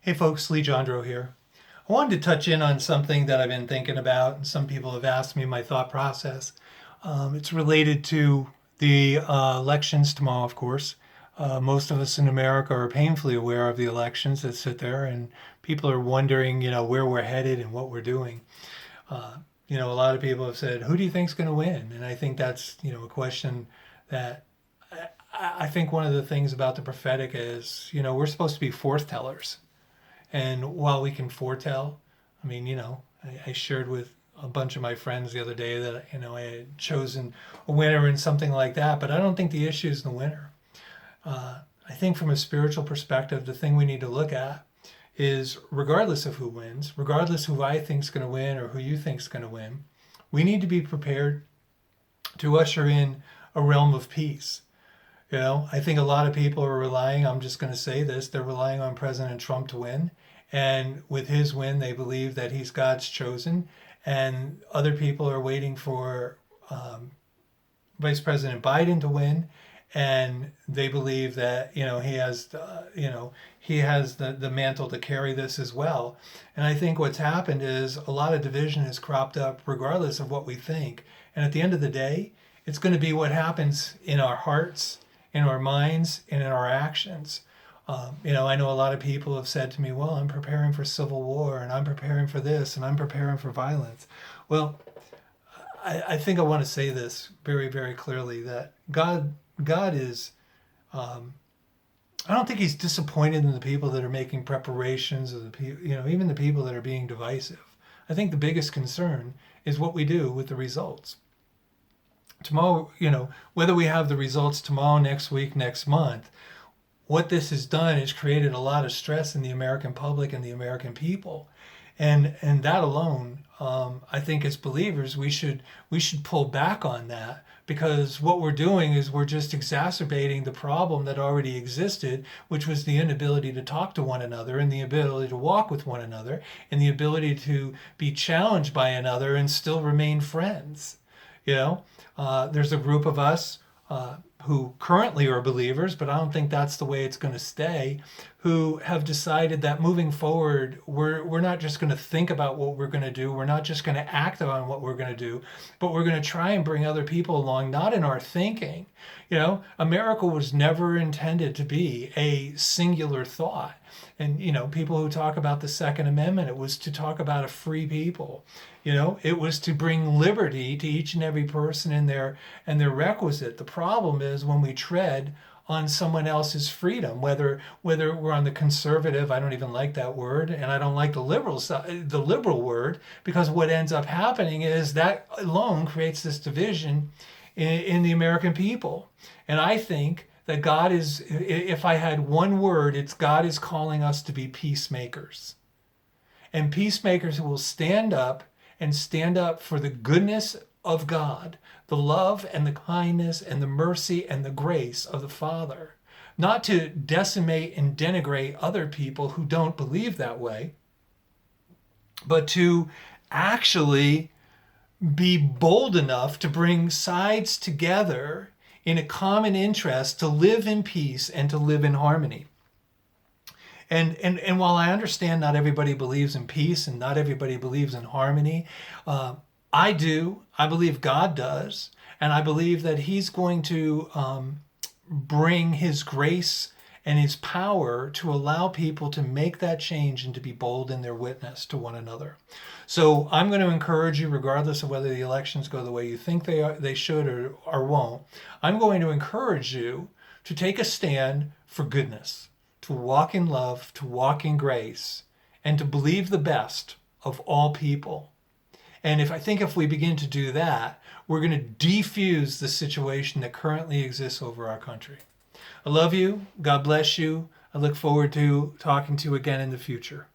Hey folks, Lee Jondro here. I wanted to touch in on something that I've been thinking about, and some people have asked me my thought process. It's related to the elections tomorrow, of course. Most of us in America are painfully aware of the elections that sit there, and people are wondering, where we're headed and what we're doing. A lot of people have said, "Who do you think's going to win?" And I think that's, a question that I think one of the things about the prophetic is, we're supposed to be forth tellers. And while we can foretell, I shared with a bunch of my friends the other day that, I had chosen a winner and something like that, but I don't think the issue is the winner. I think from a spiritual perspective, the thing we need to look at is regardless of who wins, regardless who I think's going to win or who you think's going to win, we need to be prepared to usher in a realm of peace. I think a lot of people are relying, I'm just going to say this, they're relying on President Trump to win. And with his win, they believe that he's God's chosen. And other people are waiting for Vice President Biden to win. And they believe that, he has the mantle to carry this as well. And I think what's happened is a lot of division has cropped up regardless of what we think. And at the end of the day, it's going to be what happens in our hearts, in our minds, and in our actions. I know a lot of people have said to me, well, I'm preparing for civil war and I'm preparing for this and I'm preparing for violence. Well, I think I want to say this very, very clearly that God is, I don't think he's disappointed in the people that are making preparations or even the people that are being divisive. I think the biggest concern is what we do with the results. Tomorrow, whether we have the results tomorrow, next week, next month, what this has done is created a lot of stress in the American public and the American people. And that alone, I think as believers, we should pull back on that, because what we're doing is we're just exacerbating the problem that already existed, which was the inability to talk to one another and the ability to walk with one another and the ability to be challenged by another and still remain friends. There's a group of us who currently are believers, but I don't think that's the way it's going to stay, who have decided that moving forward, we're not just going to think about what we're going to do. We're not just going to act on what we're going to do, but we're going to try and bring other people along, not in our thinking. America was never intended to be a singular thought. And, people who talk about the Second Amendment, it was to talk about a free people. It was to bring liberty to each and every person in their requisite. The problem is when we tread on someone else's freedom, whether we're on the conservative, I don't even like that word, and I don't like the liberal word, because what ends up happening is that alone creates this division in the American people. And I think that God is, if I had one word, it's God is calling us to be peacemakers. And peacemakers who will stand up for the goodness of God, the love and the kindness and the mercy and the grace of the Father. Not to decimate and denigrate other people who don't believe that way, but to actually be bold enough to bring sides together in a common interest to live in peace and to live in harmony. And while I understand not everybody believes in peace and not everybody believes in harmony, I do. I believe God does. And I believe that he's going to bring his grace and his power to allow people to make that change and to be bold in their witness to one another. So I'm going to encourage you, regardless of whether the elections go the way you think they should or won't, I'm going to encourage you to take a stand for goodness, to walk in love, to walk in grace, and to believe the best of all people. And if we begin to do that, we're going to defuse the situation that currently exists over our country. I love you. God bless you. I look forward to talking to you again in the future.